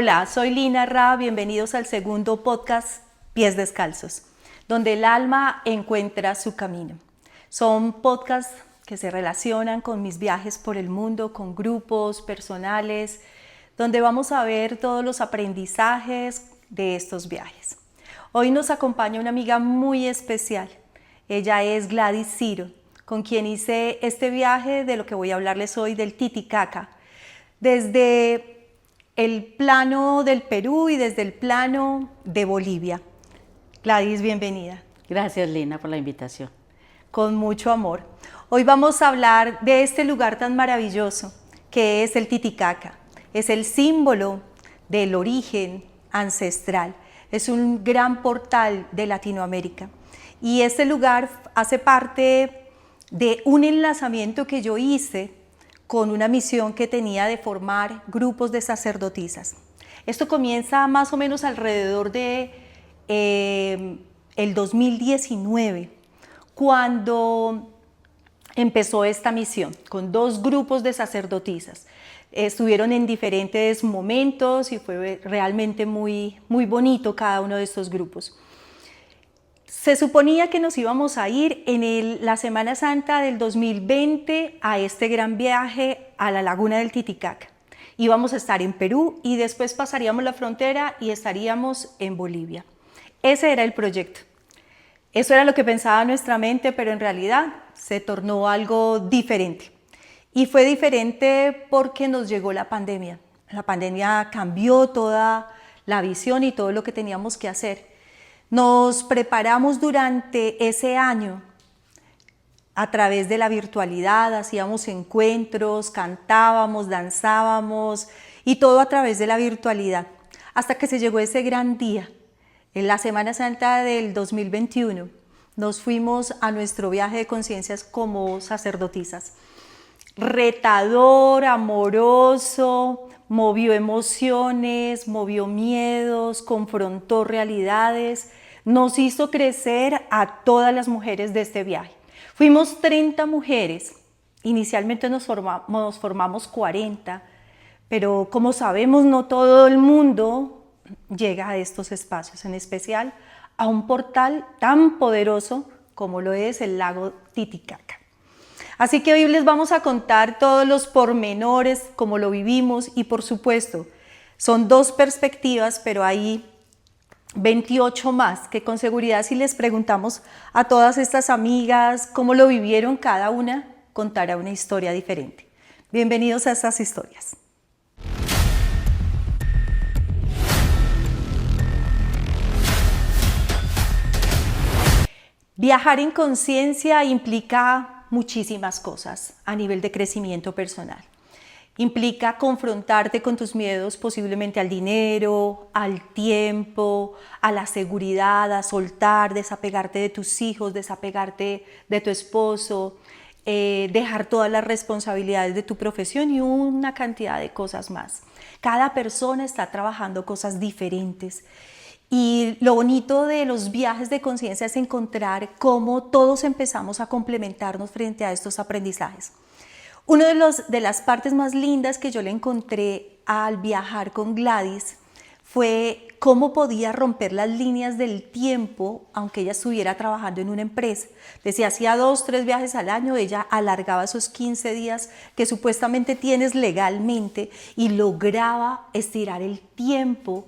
Hola, soy Lina Ra, bienvenidos al segundo podcast Pies Descalzos, donde el alma encuentra su camino. Son podcasts que se relacionan con mis viajes por el mundo, con grupos personales, donde vamos a ver todos los aprendizajes de estos viajes. Hoy nos acompaña una amiga muy especial. Ella es Gladys Ciro, con quien hice este viaje de lo que voy a hablarles hoy, del Titicaca. Desde el plano del Perú y desde el plano de Bolivia. Gladys, bienvenida. Gracias, Lina, por la invitación. Con mucho amor. Hoy vamos a hablar de este lugar tan maravilloso que es el Titicaca. Es el símbolo del origen ancestral. Es un gran portal de Latinoamérica. Y este lugar hace parte de un enlazamiento que yo hice con una misión que tenía de formar grupos de sacerdotisas. Esto comienza más o menos alrededor de el 2019, cuando empezó esta misión con 2 grupos de sacerdotisas. Estuvieron en diferentes momentos y fue realmente muy bonito cada uno de estos grupos. Se suponía que nos íbamos a ir en la Semana Santa del 2020 a este gran viaje a la laguna del Titicaca. Íbamos a estar en Perú y después pasaríamos la frontera y estaríamos en Bolivia. Ese era el proyecto. Eso era lo que pensaba nuestra mente, pero en realidad se tornó algo diferente. Y fue diferente porque nos llegó la pandemia. La pandemia cambió toda la visión y todo lo que teníamos que hacer. Nos preparamos durante ese año a través de la virtualidad, hacíamos encuentros, cantábamos, danzábamos y todo a través de la virtualidad, hasta que se llegó ese gran día, en la Semana Santa del 2021. Nos fuimos a nuestro viaje de conciencias como sacerdotisas. Retador, amoroso, movió emociones, movió miedos, confrontó realidades, nos hizo crecer a todas las mujeres de este viaje. Fuimos 30 mujeres, inicialmente nos formamos 40, pero como sabemos no todo el mundo llega a estos espacios, en especial a un portal tan poderoso como lo es el lago Titicaca. Así que hoy les vamos a contar todos los pormenores, cómo lo vivimos y por supuesto son 2 perspectivas, pero hay 28 más que con seguridad si les preguntamos a todas estas amigas cómo lo vivieron, cada una contará una historia diferente. Bienvenidos a estas historias. Viajar en conciencia implica muchísimas cosas a nivel de crecimiento personal. Implica confrontarte con tus miedos posiblemente al dinero, al tiempo, a la seguridad, a soltar, desapegarte de tus hijos, desapegarte de tu esposo, dejar todas las responsabilidades de tu profesión y una cantidad de cosas más. Cada persona está trabajando cosas diferentes. Y lo bonito de los viajes de conciencia es encontrar cómo todos empezamos a complementarnos frente a estos aprendizajes. Una de las partes más lindas que yo le encontré al viajar con Gladys fue cómo podía romper las líneas del tiempo, aunque ella estuviera trabajando en una empresa. Decía, hacía 2, 3 viajes al año, ella alargaba esos 15 días que supuestamente tienes legalmente y lograba estirar el tiempo.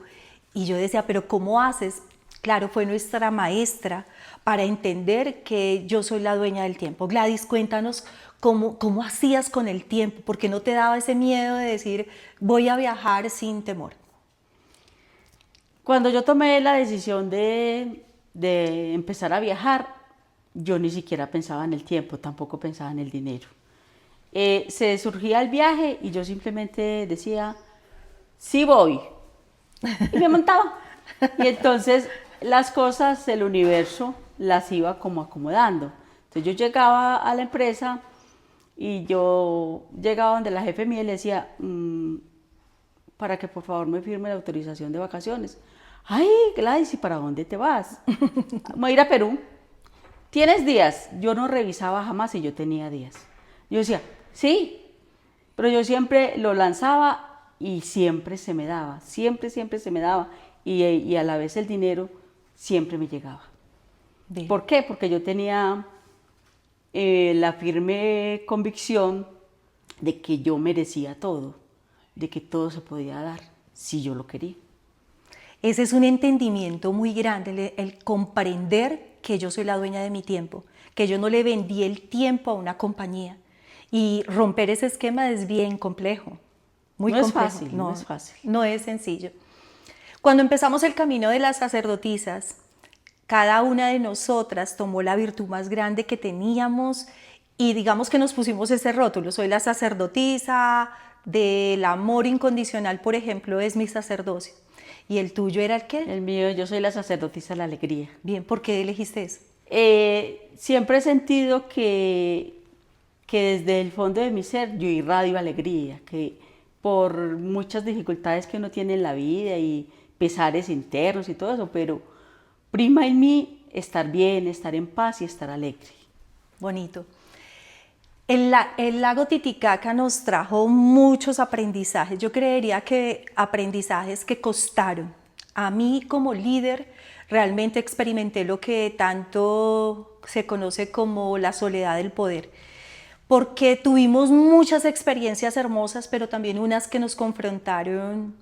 Y yo decía, pero ¿cómo haces? Claro, fue nuestra maestra para entender que yo soy la dueña del tiempo. Gladys, cuéntanos cómo hacías con el tiempo, ¿por qué no te daba ese miedo de decir voy a viajar sin temor? Cuando yo tomé la decisión de empezar a viajar, yo ni siquiera pensaba en el tiempo, tampoco pensaba en el dinero. Se surgía el viaje y yo simplemente decía, sí voy, y me montaba. Y entonces las cosas del universo las iba como acomodando. Entonces yo llegaba a la empresa y yo llegaba donde la jefe mía y le decía, para que por favor me firme la autorización de vacaciones. Ay, Gladys, ¿y para dónde te vas? Voy a ir a Perú. ¿Tienes días? Yo no revisaba jamás si yo tenía días. Yo decía, sí, pero yo siempre lo lanzaba y siempre se me daba, siempre se me daba, y a la vez el dinero siempre me llegaba. Bien. ¿Por qué? Porque yo tenía la firme convicción de que yo merecía todo, de que todo se podía dar si yo lo quería. Ese es un entendimiento muy grande, el comprender que yo soy la dueña de mi tiempo, que yo no le vendí el tiempo a una compañía. Y romper ese esquema es bien complejo, muy complejo. No es fácil. No es sencillo. Cuando empezamos el camino de las sacerdotisas, cada una de nosotras tomó la virtud más grande que teníamos y digamos que nos pusimos ese rótulo. Soy la sacerdotisa del amor incondicional, por ejemplo, es mi sacerdocio. ¿Y el tuyo era el qué? El mío, yo soy la sacerdotisa de la alegría. Bien, ¿por qué elegiste eso? Siempre he sentido que desde el fondo de mi ser yo irradio alegría, que por muchas dificultades que uno tiene en la vida y pesares internos y todo eso, pero prima en mí estar bien, estar en paz y estar alegre. Bonito. El lago Titicaca nos trajo muchos aprendizajes. Yo creería que aprendizajes que costaron. A mí como líder realmente experimenté lo que tanto se conoce como la soledad del poder. Porque tuvimos muchas experiencias hermosas, pero también unas que nos confrontaron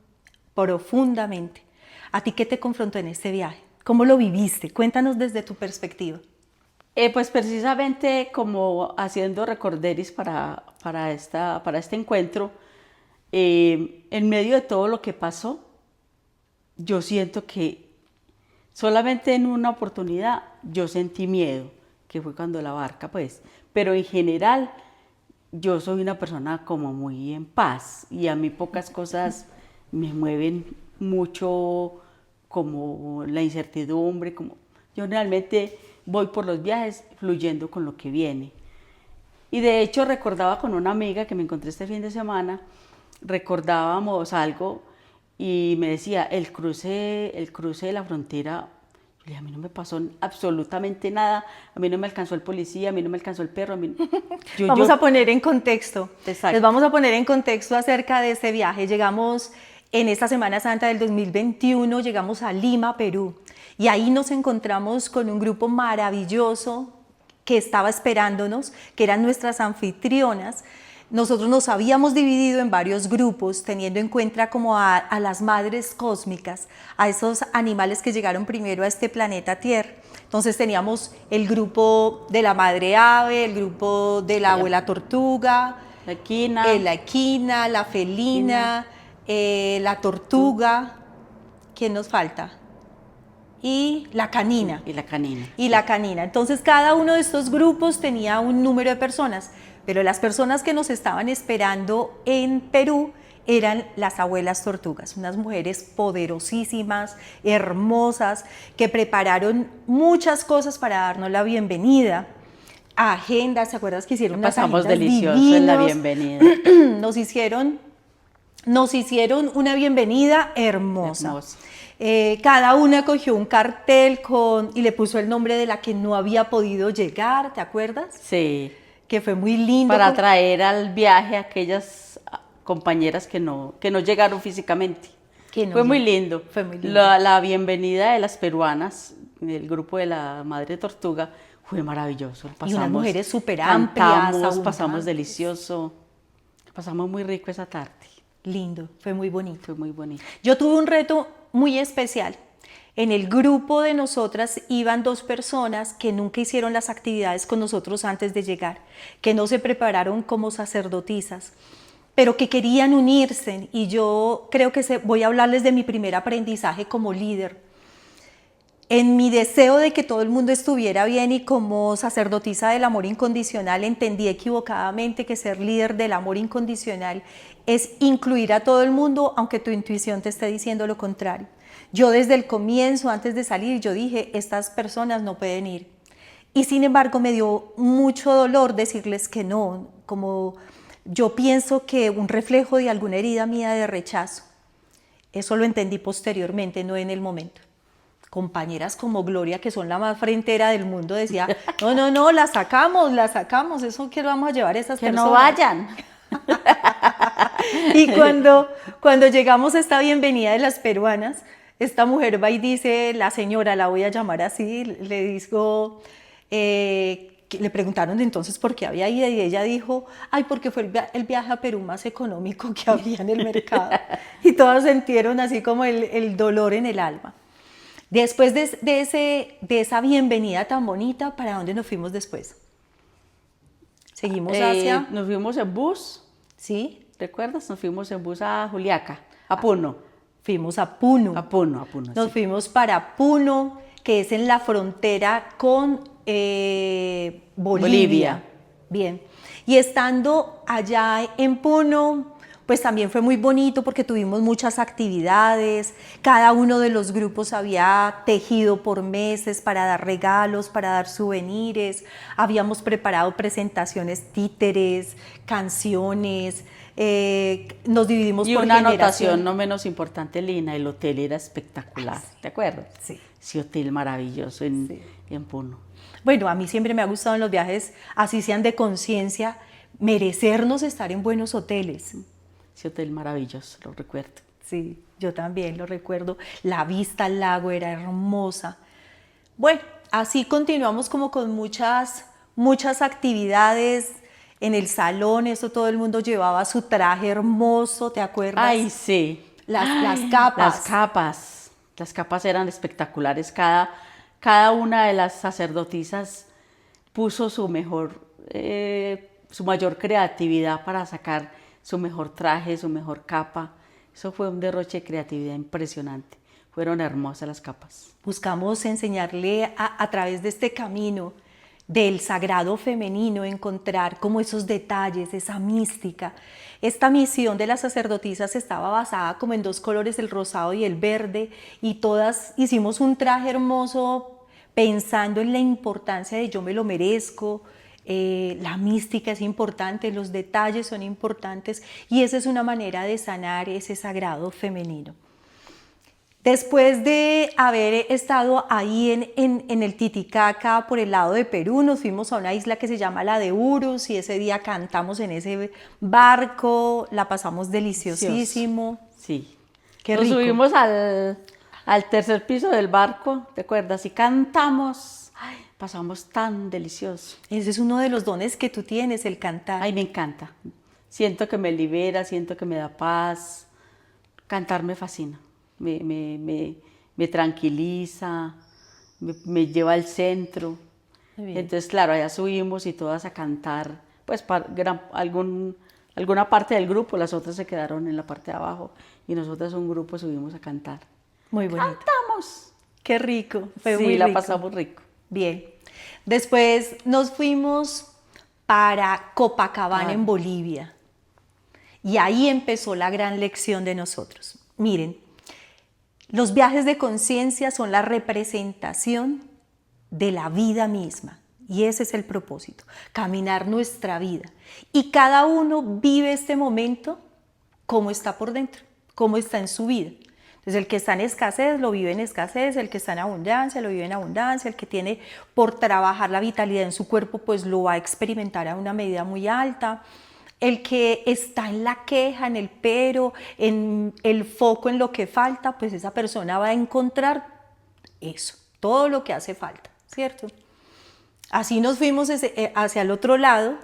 profundamente. ¿A ti qué te confrontó en este viaje? ¿Cómo lo viviste? Cuéntanos desde tu perspectiva. Pues precisamente como haciendo recorderis para este encuentro, en medio de todo lo que pasó, yo siento que solamente en una oportunidad yo sentí miedo, que fue cuando la barca, pues, pero en general yo soy una persona como muy en paz y a mí pocas cosas me mueven mucho, como la incertidumbre, como yo realmente voy por los viajes fluyendo con lo que viene. Y de hecho recordaba con una amiga que me encontré este fin de semana, recordábamos algo y me decía, el cruce de la frontera, a mí no me pasó absolutamente nada, a mí no me alcanzó el policía, a mí no me alcanzó el perro, a mí Vamos a poner en contexto. Exacto. Les vamos a poner en contexto acerca de este viaje. Llegamos en esta Semana Santa del 2021, llegamos a Lima, Perú, y ahí nos encontramos con un grupo maravilloso que estaba esperándonos, que eran nuestras anfitrionas. Nosotros nos habíamos dividido en varios grupos, teniendo en cuenta como a las madres cósmicas, a esos animales que llegaron primero a este planeta Tierra. Entonces teníamos el grupo de la madre ave, el grupo de la abuela tortuga, la equina, la felina, la tortuga. ¿Quién nos falta? Y la canina. Y la canina. Y la canina. Entonces cada uno de estos grupos tenía un número de personas, pero las personas que nos estaban esperando en Perú eran las abuelas tortugas, unas mujeres poderosísimas, hermosas, que prepararon muchas cosas para darnos la bienvenida. Agendas, ¿te acuerdas que hicieron unas pasamos agendas delicioso divinos? En la bienvenida. Nos hicieron una bienvenida hermosa. Cada una cogió un cartel y le puso el nombre de la que no había podido llegar, ¿te acuerdas? Sí. Que fue muy lindo. Para traer al viaje a aquellas compañeras que no llegaron físicamente. Fue muy lindo. Fue muy lindo. La bienvenida de las peruanas, del grupo de la Madre Tortuga, fue maravilloso. Y unas mujeres súper amplias. Pasamos delicioso. Pasamos muy rico esa tarde. Lindo, fue muy bonito. Fue muy bonito. Yo tuve un reto muy especial. En el grupo de nosotras iban 2 personas que nunca hicieron las actividades con nosotros antes de llegar, que no se prepararon como sacerdotisas, pero que querían unirse. Y yo creo que voy a hablarles de mi primer aprendizaje como líder. En mi deseo de que todo el mundo estuviera bien y como sacerdotisa del amor incondicional, entendí equivocadamente que ser líder del amor incondicional es incluir a todo el mundo, aunque tu intuición te esté diciendo lo contrario. Yo desde el comienzo, antes de salir, yo dije, estas personas no pueden ir. Y sin embargo me dio mucho dolor decirles que no, como yo pienso que un reflejo de alguna herida mía de rechazo. Eso lo entendí posteriormente, no en el momento. Compañeras como Gloria, que son la más frentera del mundo, decía, no, las sacamos, eso que vamos a llevar a esas personas. Que no vayan. Y cuando llegamos a esta bienvenida de las peruanas, esta mujer va y dice, la señora, la voy a llamar así, le dijo, le preguntaron entonces por qué había ido y ella dijo, ay, porque fue el viaje a Perú más económico que había en el mercado. Y todas sintieron así como el dolor en el alma. Después de esa bienvenida tan bonita, ¿para dónde nos fuimos después? Seguimos hacia... Nos fuimos en bus, ¿Sí? ¿recuerdas? Nos fuimos en bus a Juliaca, a Puno. Fuimos a Puno. A Puno, Nos sí. fuimos para Puno, que es en la frontera con Bolivia. Bien. Y estando allá en Puno, pues también fue muy bonito porque tuvimos muchas actividades. Cada uno de los grupos había tejido por meses para dar regalos, para dar souvenirs. Habíamos preparado presentaciones títeres, canciones. Nos dividimos Y por una generación. anotación no menos importante, Lina, el hotel era espectacular, ¿te acuerdas? Sí. Ese hotel maravilloso en Puno. Bueno, a mí siempre me ha gustado en los viajes, así sean de conciencia, merecernos estar en buenos hoteles. Ese hotel maravilloso, lo recuerdo. Sí, yo también lo recuerdo. La vista al lago era hermosa. Bueno, así continuamos como con muchas actividades en el salón. Eso todo el mundo llevaba su traje hermoso, ¿te acuerdas? Ay, sí. Las capas. Las capas eran espectaculares. Cada una de las sacerdotisas puso su mayor creatividad para sacar su mejor traje, su mejor capa. Eso fue un derroche de creatividad impresionante. Fueron hermosas las capas. Buscamos enseñarle a través de este camino del sagrado femenino, encontrar como esos detalles, esa mística. Esta misión de las sacerdotisas estaba basada como en dos colores, el rosado y el verde, y todas hicimos un traje hermoso pensando en la importancia de yo me lo merezco. La mística es importante, los detalles son importantes, y esa es una manera de sanar ese sagrado femenino. Después de haber estado ahí en el Titicaca, por el lado de Perú, nos fuimos a una isla que se llama la de Urus, y ese día cantamos en ese barco, la pasamos deliciosísimo. Sí. Qué rico. Nos subimos al tercer piso del barco, ¿te acuerdas? Y cantamos. Ay, pasamos tan delicioso. Ese es uno de los dones que tú tienes, el cantar. Ay, me encanta. Siento que me libera, siento que me da paz. Cantar me fascina. Me tranquiliza, me lleva al centro. Entonces, claro, allá subimos y todas a cantar, pues alguna parte del grupo, las otras se quedaron en la parte de abajo y nosotras un grupo subimos a cantar. Muy bonito. ¡Cantamos! Qué rico, fue sí, muy la rico. pasamos rico. Bien. Después nos fuimos para Copacabana, en Bolivia. Y ahí empezó la gran lección de nosotros. Miren, los viajes de conciencia son la representación de la vida misma, y ese es el propósito, caminar nuestra vida. Y cada uno vive este momento como está por dentro, como está en su vida. Entonces el que está en escasez lo vive en escasez, el que está en abundancia lo vive en abundancia, el que tiene por trabajar la vitalidad en su cuerpo pues lo va a experimentar a una medida muy alta. El que está en la queja, en el pero, en el foco en lo que falta, pues esa persona va a encontrar eso, todo lo que hace falta, ¿cierto? Así nos fuimos hacia el otro lado,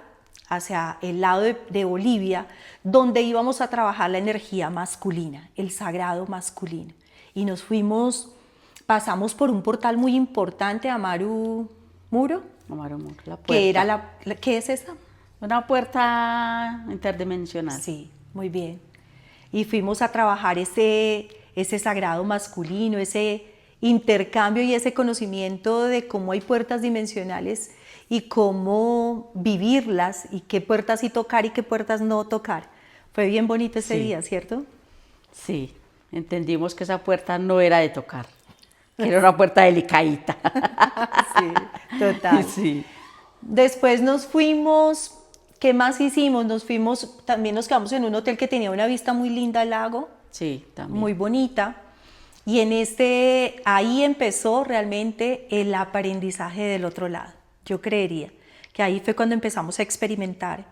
hacia el lado de Bolivia, donde íbamos a trabajar la energía masculina, el sagrado masculino. Y nos fuimos, pasamos por un portal muy importante, Amaru Muro. Amaru Muro, la puerta. Que era ¿qué es esa? Una puerta interdimensional. Sí, muy bien. Y fuimos a trabajar ese sagrado masculino, ese intercambio y ese conocimiento de cómo hay puertas dimensionales y cómo vivirlas y qué puertas sí tocar y qué puertas no tocar. Fue bien bonito ese día, ¿cierto? Sí, entendimos que esa puerta no era de tocar, que era una puerta delicadita. Sí, total. Sí. Después nos fuimos. ¿Qué más hicimos? También nos quedamos en un hotel que tenía una vista muy linda al lago. Sí, también. Muy bonita. Y ahí empezó realmente el aprendizaje del otro lado. Yo creería que ahí fue cuando empezamos a experimentar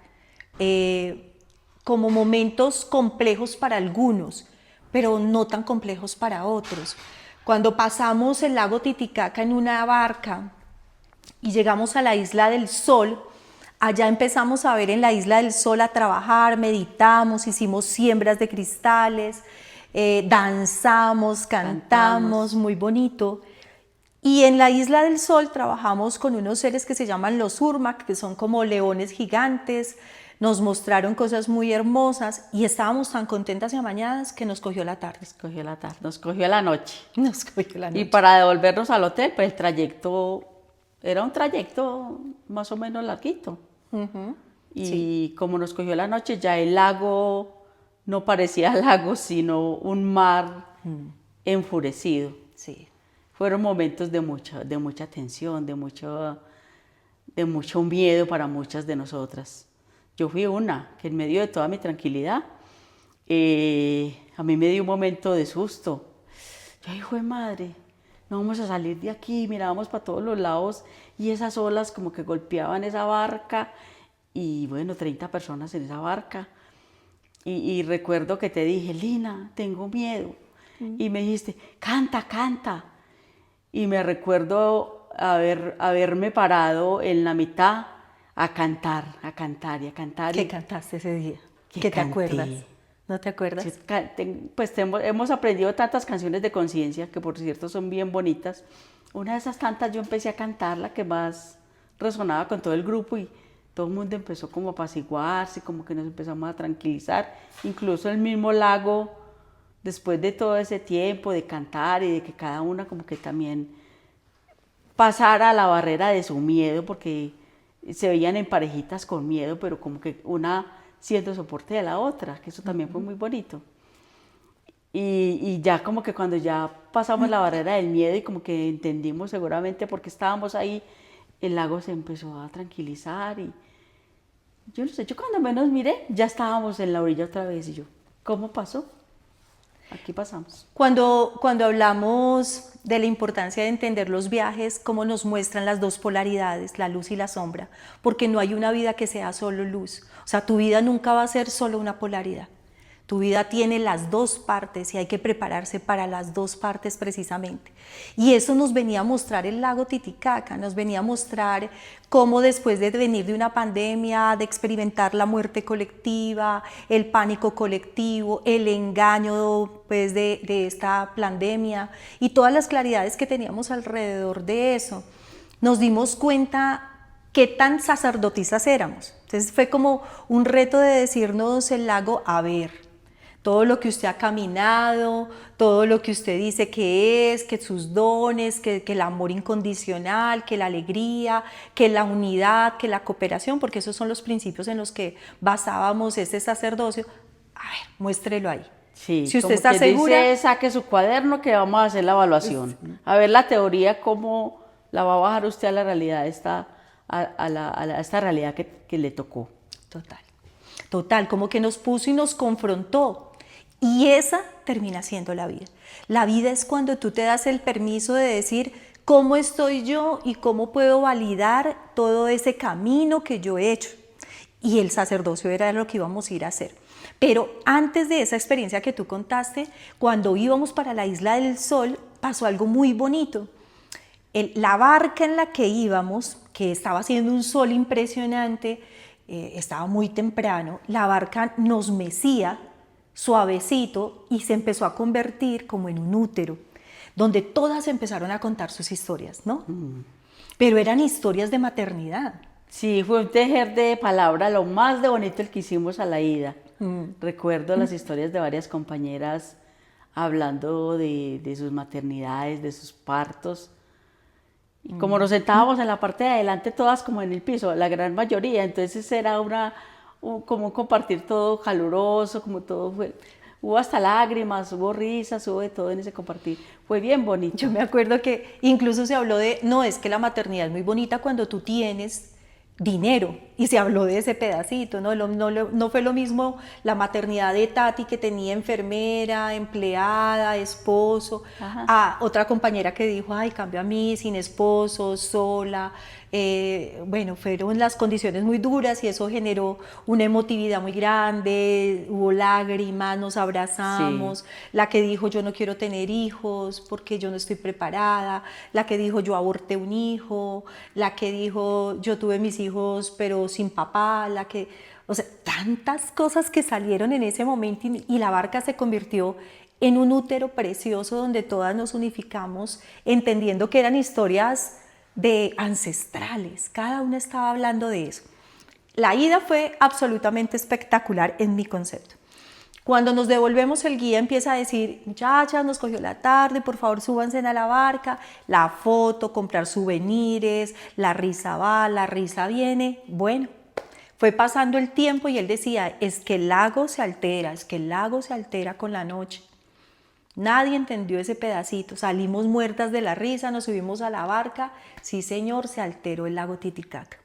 como momentos complejos para algunos, pero no tan complejos para otros. Cuando pasamos el lago Titicaca en una barca y llegamos a la Isla del Sol, allá empezamos a ver en la Isla del Sol a trabajar, meditamos, hicimos siembras de cristales, danzamos, cantamos, muy bonito. Y en la Isla del Sol trabajamos con unos seres que se llaman los Urmak, que son como leones gigantes. Nos mostraron cosas muy hermosas y estábamos tan contentas y amañadas que nos cogió la tarde. Nos cogió la noche. Nos cogió la noche. Y para devolvernos al hotel, pues el trayecto era un trayecto más o menos larguito. Y sí, como nos cogió la noche, ya el lago no parecía lago, sino un mar enfurecido. Sí. Fueron momentos de mucha tensión, de mucho miedo para muchas de nosotras. Yo fui una que en medio de toda mi tranquilidad, a mí me dio un momento de susto. Yo, hijo de madre, no vamos a salir de aquí. Mirábamos para todos los lados y esas olas como que golpeaban esa barca y bueno, 30 personas en esa barca. Y recuerdo que te dije, Lina, tengo miedo. Y me dijiste, canta, canta. Y me recuerdo haberme parado en la mitad a cantar y a cantar. ¿Qué cantaste ese día? ¿Qué te acuerdas? ¿No te acuerdas? Pues hemos aprendido tantas canciones de conciencia, que por cierto son bien bonitas. Una de esas tantas yo empecé a cantar, la que más resonaba con todo el grupo, y todo el mundo empezó como a apaciguarse, como que nos empezamos a tranquilizar. Incluso el mismo lago, después de todo ese tiempo de cantar y de que cada una como que también pasara la barrera de su miedo, porque se veían en parejitas con miedo, pero como que una siendo soporte de la otra, que eso también fue muy bonito. Y ya como que cuando ya pasamos la barrera del miedo y como que entendimos seguramente por qué estábamos ahí, el lago se empezó a tranquilizar y yo no sé, yo cuando menos miré, ya estábamos en la orilla otra vez y yo, ¿cómo pasó? Aquí pasamos. Cuando hablamos de la importancia de entender los viajes, cómo nos muestran las dos polaridades, la luz y la sombra, porque no hay una vida que sea solo luz. O sea, tu vida nunca va a ser solo una polaridad. Tu vida tiene las dos partes y hay que prepararse para las dos partes precisamente. Y eso nos venía a mostrar el lago Titicaca, nos venía a mostrar cómo después de venir de una pandemia, de experimentar la muerte colectiva, el pánico colectivo, el engaño pues, de esta pandemia y todas las claridades que teníamos alrededor de eso, nos dimos cuenta qué tan sacerdotisas éramos. Entonces fue como un reto de decirnos el lago, a ver, todo lo que usted ha caminado, todo lo que usted dice que es, que sus dones, que el amor incondicional, que la alegría, que la unidad, que la cooperación, porque esos son los principios en los que basábamos este sacerdocio. A ver, muéstrelo ahí. Sí, si usted está segura, dice, saque su cuaderno que vamos a hacer la evaluación. A ver la teoría, cómo la va a bajar usted a la realidad, a esta realidad que le tocó. Total, como que nos puso y nos confrontó. Y esa termina siendo la vida. La vida es cuando tú te das el permiso de decir cómo estoy yo y cómo puedo validar todo ese camino que yo he hecho. Y el sacerdocio era lo que íbamos a ir a hacer. Pero antes de esa experiencia que tú contaste, cuando íbamos para la Isla del Sol, pasó algo muy bonito. La barca en la que íbamos, que estaba haciendo un sol impresionante, estaba muy temprano, la barca nos mecía suavecito y se empezó a convertir como en un útero, donde todas empezaron a contar sus historias, ¿no? Pero eran historias de maternidad. Sí, fue un tejer de palabras, lo más de bonito el que hicimos a la ida. Recuerdo las historias de varias compañeras hablando de sus maternidades, de sus partos. Y como nos sentábamos en la parte de adelante, todas como en el piso, la gran mayoría, entonces era como compartir todo caluroso, como todo fue. Hubo hasta lágrimas, hubo risas, hubo de todo en ese compartir. Fue bien bonito. Yo me acuerdo que incluso se habló de, no, es que la maternidad es muy bonita cuando tú tienes dinero, y se habló de ese pedacito, ¿no? No fue lo mismo la maternidad de Tati, que tenía enfermera, empleada, esposo, Ajá. a otra compañera que dijo, ay, cambio a mí, sin esposo, sola. Bueno, fueron las condiciones muy duras y eso generó una emotividad muy grande, hubo lágrimas, nos Sí. abrazamos, la que dijo yo no quiero tener hijos porque yo no estoy preparada, la que dijo yo aborté un hijo, la que dijo yo tuve mis hijos pero sin papá, o sea, tantas cosas que salieron en ese momento y la barca se convirtió en un útero precioso donde todas nos unificamos entendiendo que eran historias de ancestrales, cada una estaba hablando de eso. La ida fue absolutamente espectacular en mi concepto. Cuando nos devolvemos, el guía empieza a decir, muchachas, nos cogió la tarde, por favor súbanse a la barca, la foto, comprar souvenirs, la risa va, la risa viene. Bueno, fue pasando el tiempo y él decía, es que el lago se altera, es que el lago se altera con la noche. Nadie entendió ese pedacito, salimos muertas de la risa, nos subimos a la barca, sí señor, se alteró el lago Titicaca.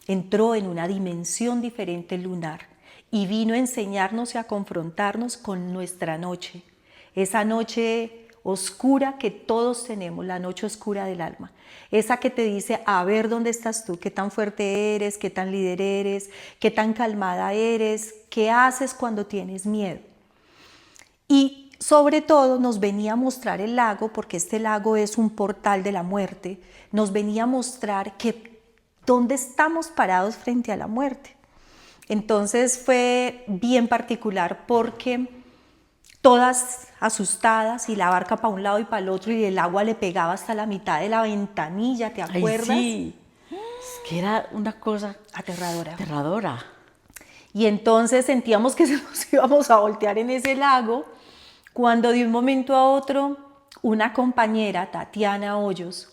Entró en una dimensión diferente lunar y vino a enseñarnos y a confrontarnos con nuestra noche, esa noche oscura que todos tenemos, la noche oscura del alma, esa que te dice a ver dónde estás tú, qué tan fuerte eres, qué tan líder eres, qué tan calmada eres, qué haces cuando tienes miedo. Y sobre todo nos venía a mostrar el lago, porque este lago es un portal de la muerte, nos venía a mostrar que dónde estamos parados frente a la muerte. Entonces fue bien particular porque todas asustadas y la barca para un lado y para el otro y el agua le pegaba hasta la mitad de la ventanilla, ¿te Ay, acuerdas? sí. Es que era una cosa Aterradora. aterradora. Y entonces sentíamos que nos íbamos a voltear en ese lago cuando de un momento a otro una compañera, Tatiana Hoyos,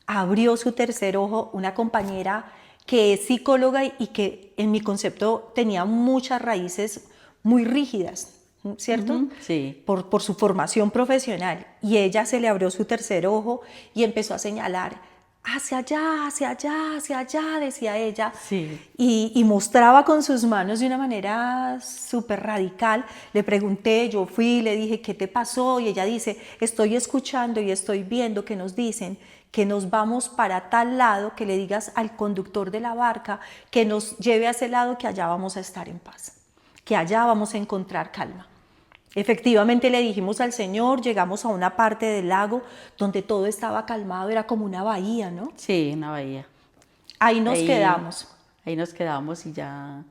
abrió su tercer ojo, una compañera que es psicóloga y que en mi concepto tenía muchas raíces muy rígidas, ¿cierto? Sí. Por su formación profesional. Y ella se le abrió su tercer ojo y empezó a señalar hacia allá, hacia allá, hacia allá, decía ella. Sí. Y mostraba con sus manos de una manera súper radical. Le pregunté, yo fui, le dije, ¿qué te pasó? Y ella dice, estoy escuchando y estoy viendo que nos dicen que nos vamos para tal lado, que le digas al conductor de la barca que nos lleve a ese lado, que allá vamos a estar en paz, que allá vamos a encontrar calma. Efectivamente le dijimos al Señor, llegamos a una parte del lago donde todo estaba calmado, era como una bahía, ¿no? Sí, una bahía. Ahí nos Ahí, quedamos. ahí nos quedamos y ya.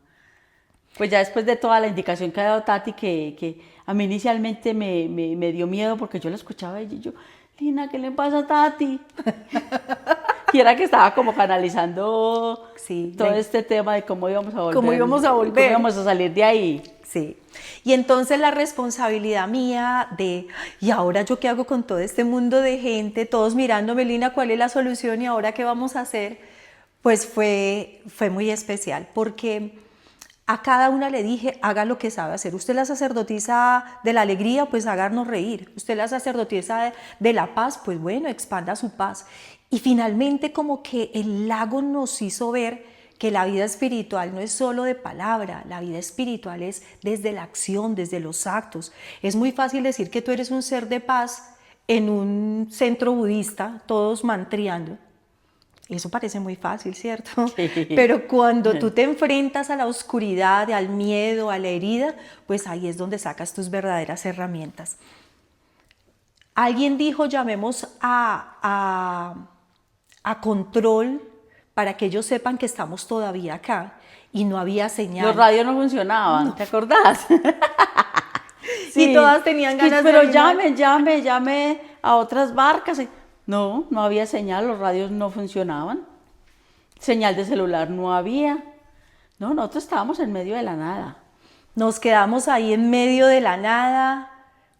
Pues ya después de toda la indicación que ha dado Tati, que a mí inicialmente me dio miedo porque yo la escuchaba y yo, Lina, ¿qué le pasa a Tati? Y era que estaba como canalizando Sí, todo este tema de cómo íbamos a volver. cómo íbamos a volver. Cómo íbamos a salir de ahí. Sí. Y entonces la responsabilidad mía de, ¿y ahora yo qué hago con todo este mundo de gente? Todos mirándome, Lina, ¿cuál es la solución y ahora qué vamos a hacer? Pues fue muy especial porque a cada una le dije, haga lo que sabe hacer. Usted es la sacerdotisa de la alegría, pues háganos reír. Usted es la sacerdotisa de la paz, pues bueno, expanda su paz. Y finalmente como que el lago nos hizo ver que la vida espiritual no es solo de palabra, la vida espiritual es desde la acción, desde los actos. Es muy fácil decir que tú eres un ser de paz en un centro budista, todos mantriando. Eso parece muy fácil, ¿cierto? Sí. Pero cuando tú te enfrentas a la oscuridad, al miedo, a la herida, pues ahí es donde sacas tus verdaderas herramientas. Alguien dijo, llamemos a control para que ellos sepan que estamos todavía acá y no había señal. Los radios no funcionaban, no. ¿Te acordás? Sí. Y todas tenían ganas pero de llame a otras barcas. No, no había señal, los radios no funcionaban. Señal de celular no había. No, nosotros estábamos en medio de la nada. Nos quedamos ahí en medio de la nada,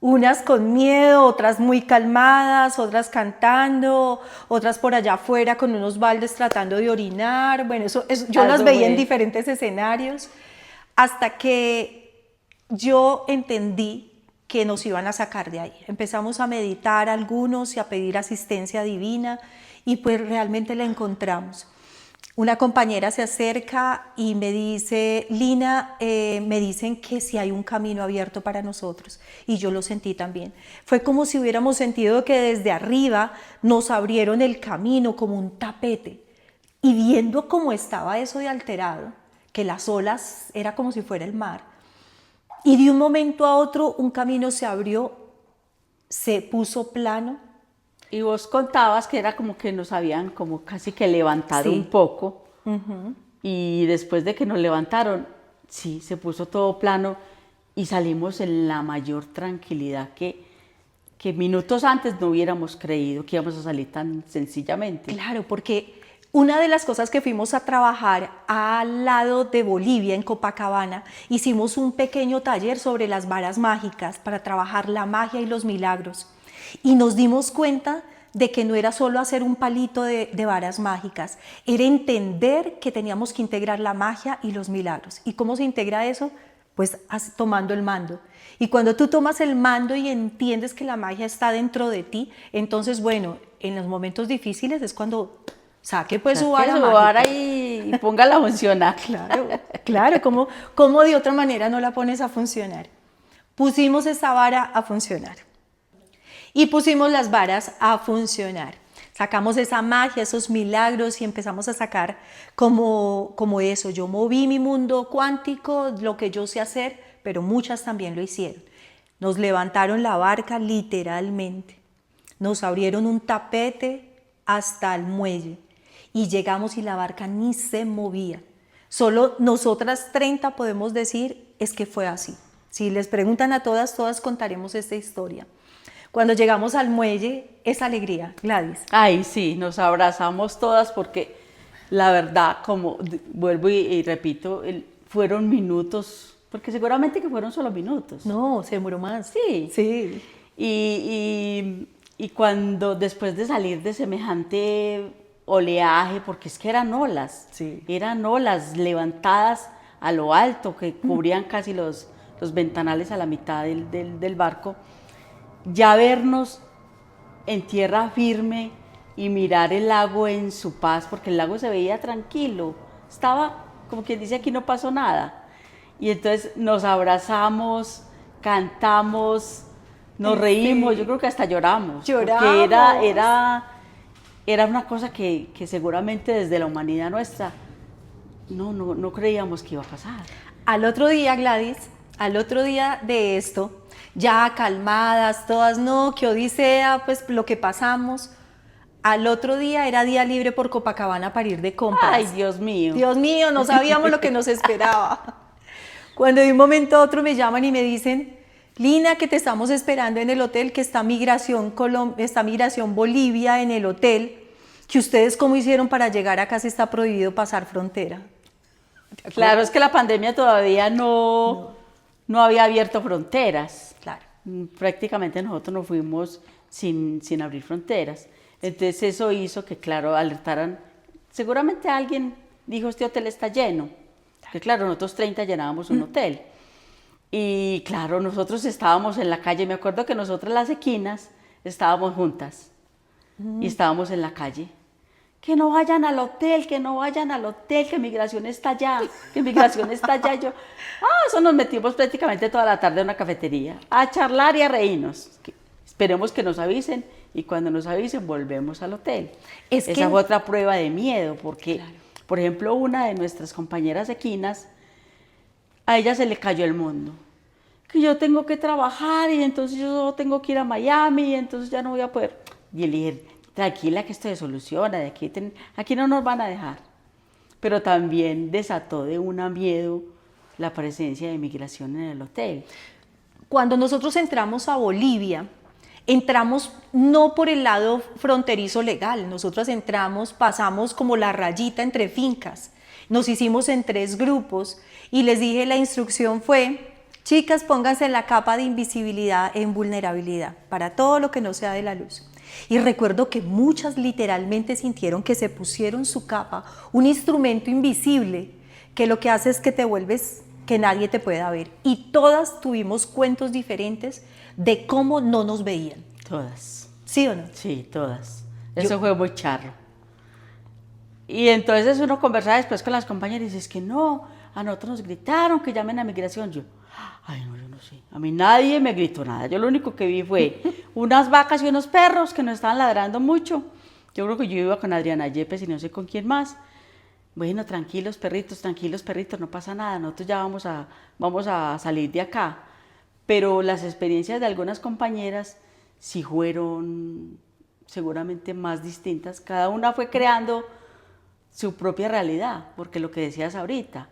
unas con miedo, otras muy calmadas, otras cantando, otras por allá afuera con unos baldes tratando de orinar. Bueno, yo las veía en diferentes escenarios, hasta que yo entendí que nos iban a sacar de ahí. Empezamos a meditar algunos y a pedir asistencia divina y pues realmente la encontramos. Una compañera se acerca y me dice, Lina, me dicen que si hay un camino abierto para nosotros. Y yo lo sentí también. Fue como si hubiéramos sentido que desde arriba nos abrieron el camino como un tapete. Y viendo cómo estaba eso de alterado, que las olas era como si fuera el mar. Y de un momento a otro un camino se abrió, se puso plano. Y vos contabas que era como que nos habían como casi que levantado Sí. un poco. Y después de que nos levantaron, sí, se puso todo plano y salimos en la mayor tranquilidad que minutos antes no hubiéramos creído que íbamos a salir tan sencillamente. Claro, porque una de las cosas que fuimos a trabajar al lado de Bolivia, en Copacabana, hicimos un pequeño taller sobre las varas mágicas para trabajar la magia y los milagros. Y nos dimos cuenta de que no era solo hacer un palito de varas mágicas, era entender que teníamos que integrar la magia y los milagros. ¿Y cómo se integra eso? Pues tomando el mando. Y cuando tú tomas el mando y entiendes que la magia está dentro de ti, entonces, bueno, en los momentos difíciles es cuando saque pues su vara mágica. Vara y póngala a funcionar. Claro, claro, ¿cómo de otra manera no la pones a funcionar? Pusimos esa vara a funcionar. Y pusimos las varas a funcionar. Sacamos esa magia, esos milagros y empezamos a sacar como eso. Yo moví mi mundo cuántico, lo que yo sé hacer, pero muchas también lo hicieron. Nos levantaron la barca literalmente. Nos abrieron un tapete hasta el muelle y llegamos y la barca ni se movía. Solo nosotras 30 podemos decir es que fue así. Si les preguntan a todas, todas contaremos esta historia. Cuando llegamos al muelle, esa alegría, Gladys. Ay, sí, nos abrazamos todas porque la verdad, como vuelvo y repito, fueron minutos, porque seguramente que fueron solo minutos. No, se demoró más. Sí. Sí. Y cuando después de salir de semejante oleaje, porque es que eran olas levantadas a lo alto que cubrían casi los ventanales a la mitad del barco, ya vernos en tierra firme y mirar el lago en su paz, porque el lago se veía tranquilo, estaba como quien dice aquí no pasó nada. Y entonces nos abrazamos, cantamos, nos reímos, yo creo que hasta lloramos. Porque era una cosa que seguramente desde la humanidad nuestra no creíamos que iba a pasar. Al otro día, Gladys, al otro día de esto, ya calmadas todas, no, qué odisea, pues lo que pasamos. Al otro día era día libre por Copacabana para ir de compras. Ay, Dios mío. Dios mío, no sabíamos lo que nos esperaba. Cuando de un momento a otro me llaman y me dicen, Lina, que te estamos esperando en el hotel, que está Migración Bolivia en el hotel, que ustedes cómo hicieron para llegar acá, se está prohibido pasar frontera. Claro, es que la pandemia todavía no había abierto fronteras. Claro. Prácticamente nosotros nos fuimos sin abrir fronteras. Entonces eso hizo que, claro, alertaran. Seguramente alguien dijo, este hotel está lleno. Que claro, nosotros 30 llenábamos un hotel. Y claro, nosotros estábamos en la calle. Me acuerdo que nosotras las equinas estábamos juntas. Y estábamos en la calle. Que no vayan al hotel, que no vayan al hotel, que Migración está allá, que Migración está allá. Y yo, eso nos metimos prácticamente toda la tarde en una cafetería a charlar y a reírnos. Esperemos que nos avisen y cuando nos avisen volvemos al hotel. Esa fue otra prueba de miedo porque, claro, por ejemplo, una de nuestras compañeras equinas, a ella se le cayó el mundo. Que yo tengo que trabajar y entonces yo tengo que ir a Miami y entonces ya no voy a poder. Y le dije, tranquila que esto se soluciona, aquí no nos van a dejar. Pero también desató de un miedo la presencia de Migración en el hotel. Cuando nosotros entramos a Bolivia, entramos no por el lado fronterizo legal, nosotros entramos, pasamos como la rayita entre fincas, nos hicimos en 3 grupos y les dije, la instrucción fue, chicas, pónganse la capa de invisibilidad en vulnerabilidad para todo lo que no sea de la luz. Y recuerdo que muchas literalmente sintieron que se pusieron su capa, un instrumento invisible, que lo que hace es que te vuelves que nadie te pueda ver. Y todas tuvimos cuentos diferentes de cómo no nos veían. Todas. ¿Sí o no? Sí, todas. Eso fue muy charro. Y entonces uno conversaba después con las compañeras y dice, es que no, a nosotros nos gritaron que llamen a migración. Yo, ay no, yo no sé, a mí nadie me gritó nada, yo lo único que vi fue unas vacas y unos perros que nos estaban ladrando mucho. Yo creo que yo iba con Adriana Yepes y no sé con quién más. Bueno, tranquilos perritos, no pasa nada, nosotros ya vamos a salir de acá. Pero las experiencias de algunas compañeras sí fueron seguramente más distintas. Cada una fue creando su propia realidad, porque lo que decías ahorita,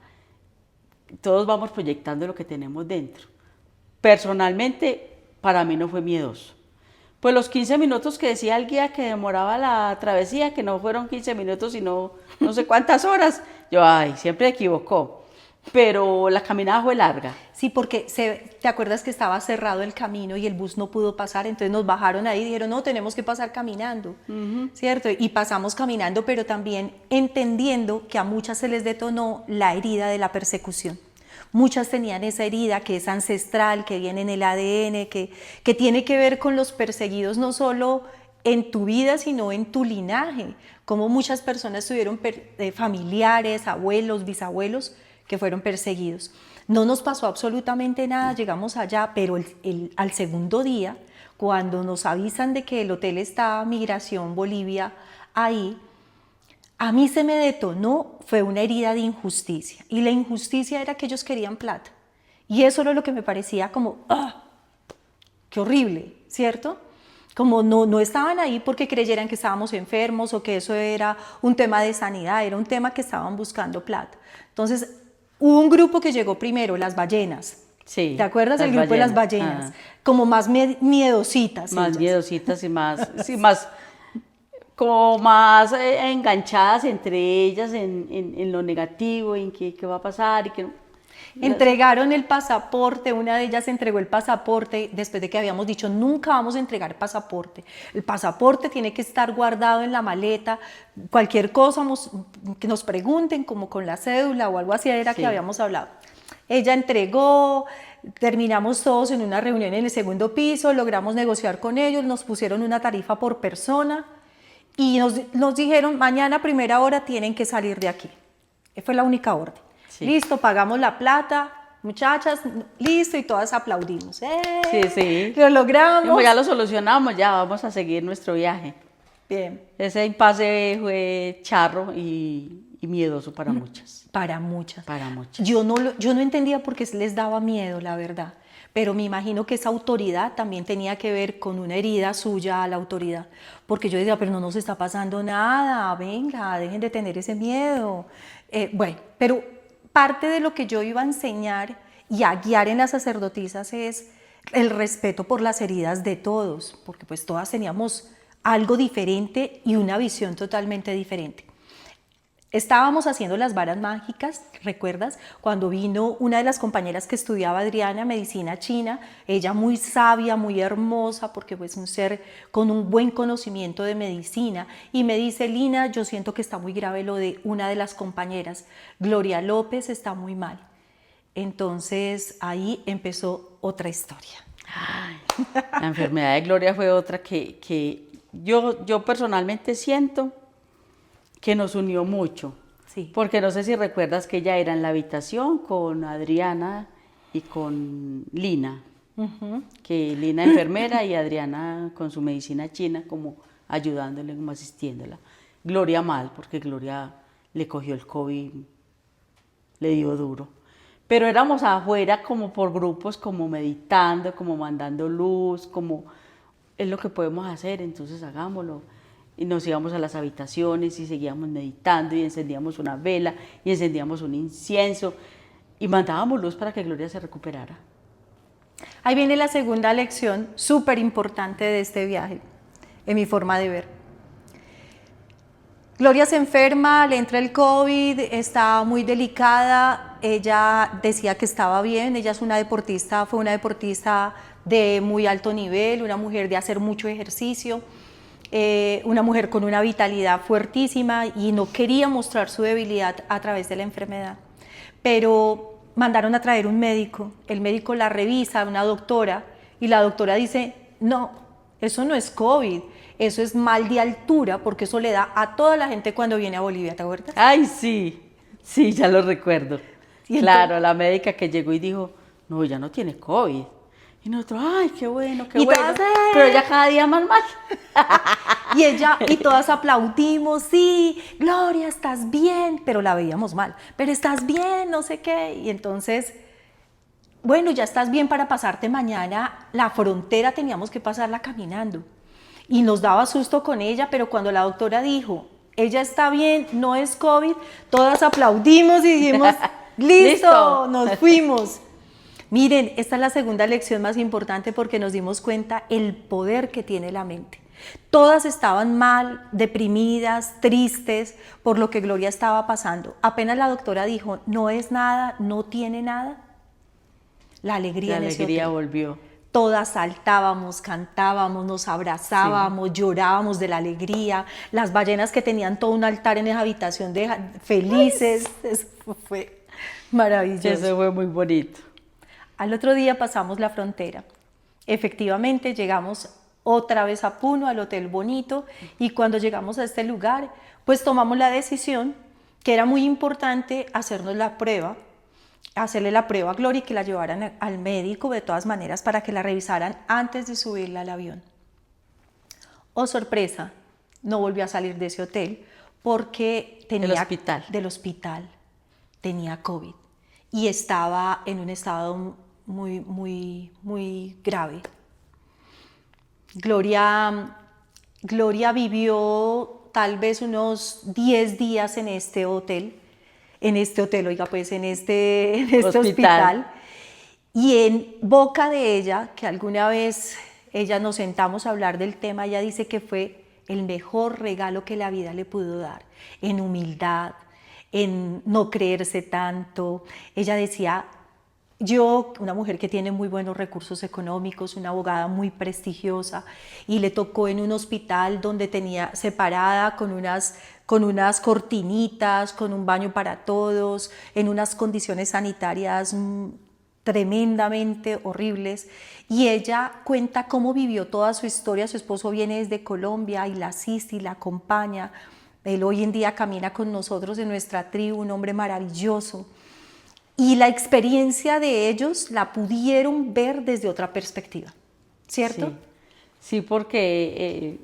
todos vamos proyectando lo que tenemos dentro. Personalmente, para mí no fue miedoso. Pues los 15 minutos que decía el guía que demoraba la travesía, que no fueron 15 minutos, sino no sé cuántas horas, yo, ay, siempre me equivocó. Pero la caminada fue larga. Sí, porque ¿te acuerdas que estaba cerrado el camino y el bus no pudo pasar? Entonces nos bajaron ahí y dijeron, no, tenemos que pasar caminando, ¿cierto? Y pasamos caminando, pero también entendiendo que a muchas se les detonó la herida de la persecución. Muchas tenían esa herida que es ancestral, que viene en el ADN, que tiene que ver con los perseguidos no solo en tu vida, sino en tu linaje. Como muchas personas tuvieron familiares, abuelos, bisabuelos, que fueron perseguidos. No nos pasó absolutamente nada, llegamos allá, pero al segundo día, cuando nos avisan de que el hotel está Migración Bolivia ahí, a mí se me detonó, fue una herida de injusticia. Y la injusticia era que ellos querían plata. Y eso era lo que me parecía como, ¡ah! ¡Qué horrible! ¿Cierto? Como no estaban ahí porque creyeran que estábamos enfermos o que eso era un tema de sanidad, era un tema que estaban buscando plata. Entonces, hubo un grupo que llegó primero, las ballenas. Sí, ¿Te acuerdas del grupo de las ballenas? Como más miedositas. Más ellas. miedositas y más, sí, más, como más enganchadas entre ellas en lo negativo, en qué va a pasar y que no. Entregaron el pasaporte, una de ellas entregó el pasaporte después de que habíamos dicho nunca vamos a entregar pasaporte. El pasaporte tiene que estar guardado en la maleta, cualquier cosa que nos pregunten como con la cédula o algo así era que habíamos hablado. Ella entregó, terminamos todos en una reunión en el segundo piso, logramos negociar con ellos, nos pusieron una tarifa por persona y nos dijeron mañana a primera hora tienen que salir de aquí. Fue la única orden. Sí. Listo, pagamos la plata, muchachas, listo, y todas aplaudimos. Sí, sí. Lo logramos. Como ya lo solucionamos, ya vamos a seguir nuestro viaje. Bien. Ese impasse fue charro y miedoso para muchas. Para muchas. Para muchas. Yo no entendía por qué les daba miedo, la verdad. Pero me imagino que esa autoridad también tenía que ver con una herida suya a la autoridad. Porque yo decía, pero no nos está pasando nada, venga, dejen de tener ese miedo. Bueno, pero parte de lo que yo iba a enseñar y a guiar en las sacerdotisas es el respeto por las heridas de todos, porque pues todas teníamos algo diferente y una visión totalmente diferente. Estábamos haciendo las varas mágicas, ¿recuerdas? Cuando vino una de las compañeras que estudiaba Adriana, medicina china, ella muy sabia, muy hermosa, porque pues un ser con un buen conocimiento de medicina, y me dice, Lina, yo siento que está muy grave lo de una de las compañeras, Gloria López está muy mal. Entonces ahí empezó otra historia. Ay, la enfermedad de Gloria fue otra que yo personalmente siento que nos unió mucho, sí. Porque no sé si recuerdas que ella era en la habitación con Adriana y con Lina, que Lina enfermera y Adriana con su medicina china como ayudándole, como asistiéndola. Gloria mal, porque Gloria le cogió el COVID, le dio duro. Pero éramos afuera como por grupos, como meditando, como mandando luz, como es lo que podemos hacer, entonces hagámoslo. Y nos íbamos a las habitaciones y seguíamos meditando y encendíamos una vela y encendíamos un incienso y mandábamos luz para que Gloria se recuperara. Ahí viene la segunda lección súper importante de este viaje, en mi forma de ver. Gloria se enferma, le entra el COVID, está muy delicada, ella decía que estaba bien, ella es una deportista, fue una deportista de muy alto nivel, una mujer de hacer mucho ejercicio, una mujer con una vitalidad fuertísima y no quería mostrar su debilidad a través de la enfermedad. Pero mandaron a traer un médico, el médico la revisa, una doctora, y la doctora dice, no, eso no es COVID, eso es mal de altura, porque eso le da a toda la gente cuando viene a Bolivia, ¿te acuerdas? Ay, sí, sí, ya lo recuerdo. Y Claro, la médica que llegó y dijo, no, ya no tiene COVID. Y nosotros, ay, qué bueno, qué Y bueno. todas, Pero ella cada día más mal. Y ella, y todas aplaudimos, sí, Gloria, estás bien, pero la veíamos mal, pero estás bien, no sé qué. Y entonces, bueno, ya estás bien para pasarte mañana. La frontera teníamos que pasarla caminando. Y nos daba susto con ella, pero cuando la doctora dijo, ella está bien, no es COVID, todas aplaudimos y dijimos, listo, nos fuimos. Miren, esta es la segunda lección más importante porque nos dimos cuenta el poder que tiene la mente. Todas estaban mal, deprimidas, tristes por lo que Gloria estaba pasando. Apenas la doctora dijo, no es nada, no tiene nada, la alegría en ese hotel. Volvió. Todas saltábamos, cantábamos, nos abrazábamos, sí, llorábamos de la alegría. Las ballenas que tenían todo un altar en esa habitación felices. Eso fue maravilloso. Eso fue muy bonito. Al otro día pasamos la frontera. Efectivamente llegamos otra vez a Puno, al Hotel Bonito, y cuando llegamos a este lugar, pues tomamos la decisión que era muy importante hacernos la prueba, hacerle la prueba a Gloria y que la llevaran al médico de todas maneras para que la revisaran antes de subirla al avión. Oh, sorpresa, no volvió a salir de ese hotel porque tenía del hospital, tenía COVID y estaba en un estado muy grave. Gloria vivió tal vez unos 10 días en este hotel, oiga, pues en este hospital. Y en boca de ella, que alguna vez ella nos sentamos a hablar del tema, ella dice que fue el mejor regalo que la vida le pudo dar, en humildad, en no creerse tanto. Ella decía, yo, una mujer que tiene muy buenos recursos económicos, una abogada muy prestigiosa, y le tocó en un hospital donde tenía separada con unas cortinitas, con un baño para todos, en unas condiciones sanitarias tremendamente horribles, y ella cuenta cómo vivió toda su historia. Su esposo viene desde Colombia y la asiste y la acompaña. Él hoy en día camina con nosotros en nuestra tribu, un hombre maravilloso. Y la experiencia de ellos la pudieron ver desde otra perspectiva, ¿cierto? Sí, sí, porque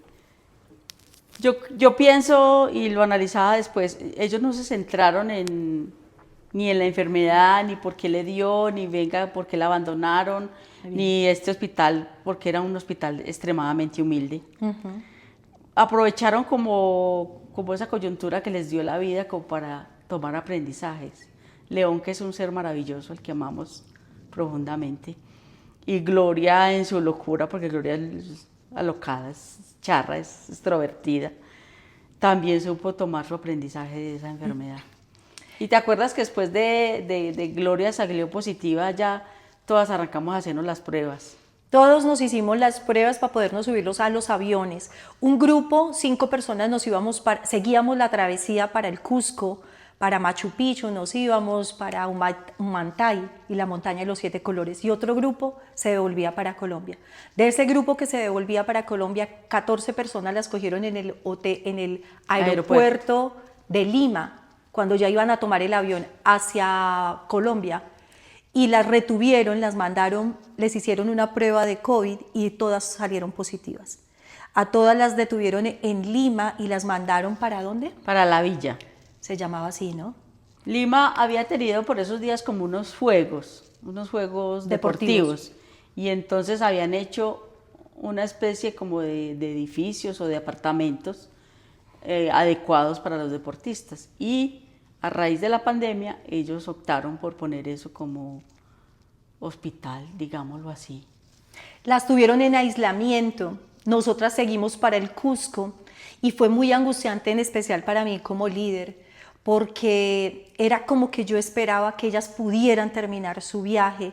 yo pienso, y lo analizaba después, ellos no se centraron ni en la enfermedad, ni por qué le dio, ni venga, por qué la abandonaron, ni este hospital, porque era un hospital extremadamente humilde. Aprovecharon como esa coyuntura que les dio la vida como para tomar aprendizajes. León, que es un ser maravilloso, al que amamos profundamente, y Gloria en su locura, porque Gloria es alocada, es charra, es extrovertida, también supo tomar su aprendizaje de esa enfermedad. ¿Y te acuerdas que después de Gloria salió positiva, ya todas arrancamos a hacernos las pruebas? Todos nos hicimos las pruebas para podernos subirlos a los aviones. Un grupo, 5 personas, seguíamos la travesía para el Cusco, para Machu Picchu, nos íbamos para Humantay y la montaña de los 7 colores, y otro grupo se devolvía para Colombia. De ese grupo que se devolvía para Colombia, 14 personas las cogieron en el aeropuerto de Lima, cuando ya iban a tomar el avión hacia Colombia, y las retuvieron, las mandaron, les hicieron una prueba de COVID y todas salieron positivas. A todas las detuvieron en Lima y las mandaron ¿para dónde? Para La Villa. Se llamaba así, ¿no? Lima había tenido por esos días como unos juegos deportivos. Y entonces habían hecho una especie como de edificios o de apartamentos adecuados para los deportistas. Y a raíz de la pandemia, ellos optaron por poner eso como hospital, digámoslo así. Las tuvieron en aislamiento. Nosotras seguimos para el Cusco y fue muy angustiante, en especial para mí como líder, porque era como que yo esperaba que ellas pudieran terminar su viaje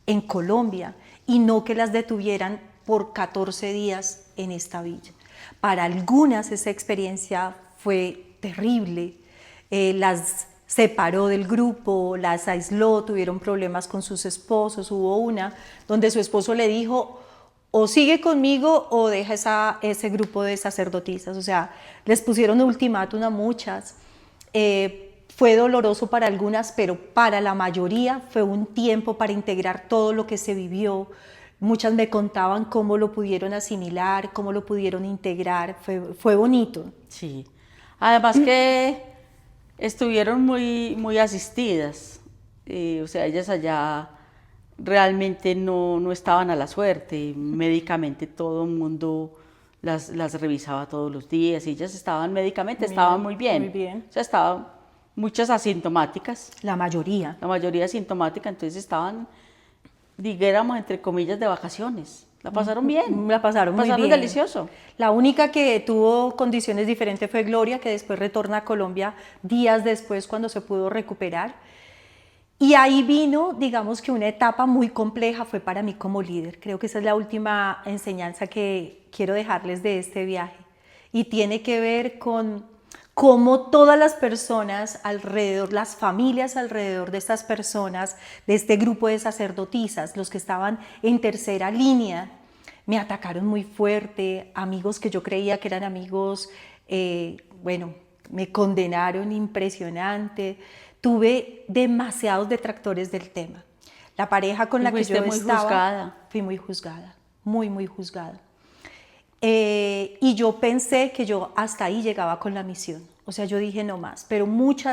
en Colombia y no que las detuvieran por 14 días en esta villa. Para algunas esa experiencia fue terrible. Las separó del grupo, las aisló, tuvieron problemas con sus esposos. Hubo una donde su esposo le dijo, o sigue conmigo o deja ese grupo de sacerdotisas. O sea, les pusieron ultimátum a muchas. Fue doloroso para algunas, pero para la mayoría fue un tiempo para integrar todo lo que se vivió. Muchas me contaban cómo lo pudieron asimilar, cómo lo pudieron integrar. Fue bonito. Sí. Además que estuvieron muy asistidas. O sea, ellas allá realmente no estaban a la suerte. Médicamente todo el mundo las revisaba todos los días y ellas estaban médicamente, estaban muy bien. Muy bien. O sea, estaban muchas asintomáticas. La mayoría. La mayoría asintomática, entonces estaban, digamos, entre comillas, de vacaciones. La pasaron bien. La pasaron muy bien. Delicioso. La única que tuvo condiciones diferentes fue Gloria, que después retorna a Colombia días después cuando se pudo recuperar. Y ahí vino, digamos que una etapa muy compleja fue para mí como líder. Creo que esa es la última enseñanza que quiero dejarles de este viaje. Y tiene que ver con cómo todas las personas alrededor, las familias alrededor de estas personas, de este grupo de sacerdotisas, los que estaban en tercera línea, me atacaron muy fuerte. Amigos que yo creía que eran amigos, me condenaron impresionante. Tuve demasiados detractores del tema. La pareja con la que yo estaba, fui muy juzgada, muy juzgada. Y yo pensé que yo hasta ahí llegaba con la misión. O sea, yo dije no más, pero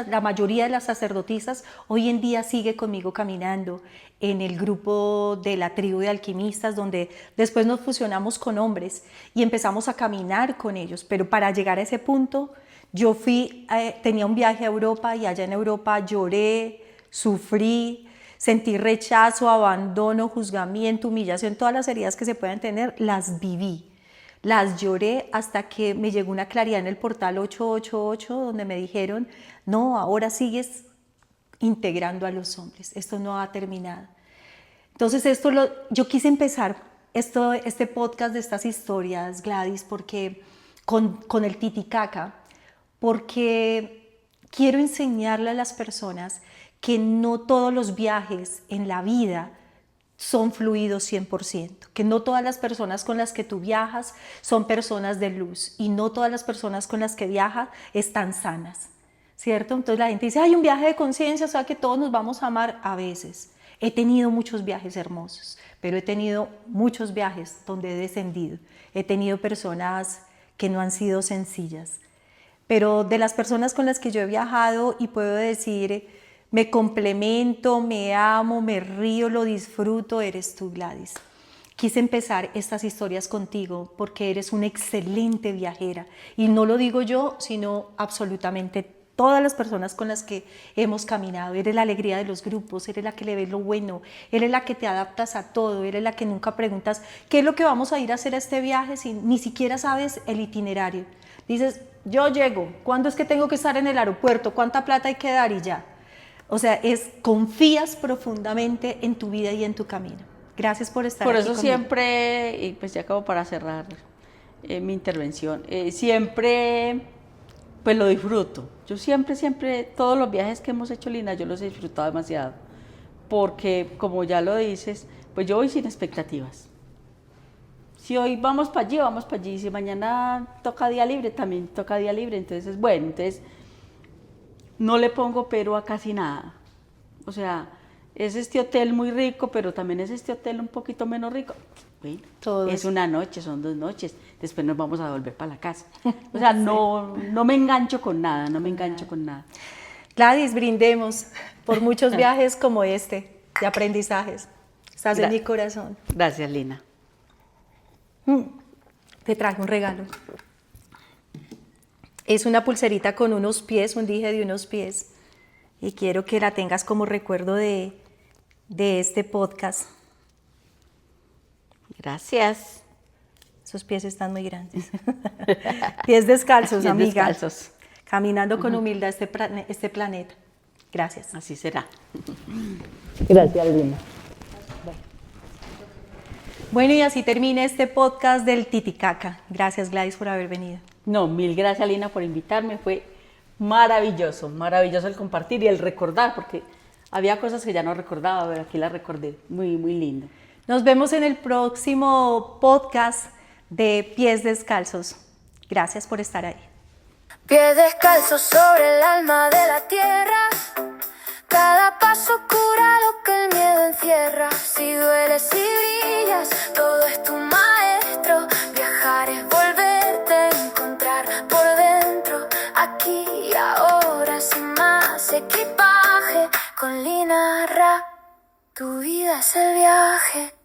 la mayoría de las sacerdotisas hoy en día sigue conmigo caminando en el grupo de la tribu de alquimistas, donde después nos fusionamos con hombres y empezamos a caminar con ellos. Pero para llegar a ese punto, yo tenía un viaje a Europa y allá en Europa lloré, sufrí, sentí rechazo, abandono, juzgamiento, humillación, todas las heridas que se puedan tener, las viví. Las lloré hasta que me llegó una claridad en el portal 888 donde me dijeron, no, ahora sigues integrando a los hombres, esto no ha terminado. Entonces yo quise empezar este podcast de estas historias, Gladys, porque con el Titicaca, porque quiero enseñarle a las personas que no todos los viajes en la vida son fluidos 100%, que no todas las personas con las que tú viajas son personas de luz y no todas las personas con las que viajas están sanas, ¿cierto? Entonces la gente dice, hay un viaje de conciencia, o sea que todos nos vamos a amar. A veces. He tenido muchos viajes hermosos, pero he tenido muchos viajes donde he descendido. He tenido personas que no han sido sencillas, pero de las personas con las que yo he viajado y puedo decir, me complemento, me amo, me río, lo disfruto, eres tú, Gladys. Quise empezar estas historias contigo porque eres una excelente viajera. Y no lo digo yo, sino absolutamente todas las personas con las que hemos caminado. Eres la alegría de los grupos, eres la que le ves lo bueno, eres la que te adaptas a todo, eres la que nunca preguntas qué es lo que vamos a ir a hacer a este viaje si ni siquiera sabes el itinerario. Dices, yo llego, ¿cuándo es que tengo que estar en el aeropuerto? ¿Cuánta plata hay que dar? Y ya. O sea, confías profundamente en tu vida y en tu camino. Gracias por estar aquí conmigo. Por eso siempre, y pues ya acabo para cerrar mi intervención, siempre pues lo disfruto. Yo siempre, todos los viajes que hemos hecho, Lina, yo los he disfrutado demasiado. Porque, como ya lo dices, pues yo voy sin expectativas. Si hoy vamos para allí, vamos para allí. Si mañana toca día libre, también toca día libre. Entonces, bueno, no le pongo pero a casi nada. O sea, es este hotel muy rico, pero también es este hotel un poquito menos rico. Bueno, es una noche, son 2 noches, después nos vamos a volver para la casa. O sea, no me engancho con nada, no me engancho con nada. Gladys, brindemos por muchos viajes como este, de aprendizajes. Estás en mi corazón. Gracias, Lina. Te traje un regalo. Es una pulserita con unos pies, un dije de unos pies. Y quiero que la tengas como recuerdo de este podcast. Gracias. Esos pies están muy grandes. Pies descalzos, Pies amiga. Descalzos. Caminando con humildad este planeta. Gracias. Así será. Gracias, Lina. Bueno, y así termina este podcast del Titicaca. Gracias, Gladys, por haber venido. No, mil gracias, Lina, por invitarme. Fue maravilloso el compartir y el recordar, porque había cosas que ya no recordaba, pero aquí las recordé. Muy lindo. Nos vemos en el próximo podcast de Pies Descalzos. Gracias por estar ahí. Pies descalzos sobre el alma de la tierra. Cada paso cura lo que el miedo encierra. Si dueles y brillas, todo es tu maestro. Viajar es volverte a encontrar por dentro. Aquí y ahora, sin más equipaje. Con Lina Ra, tu vida es el viaje.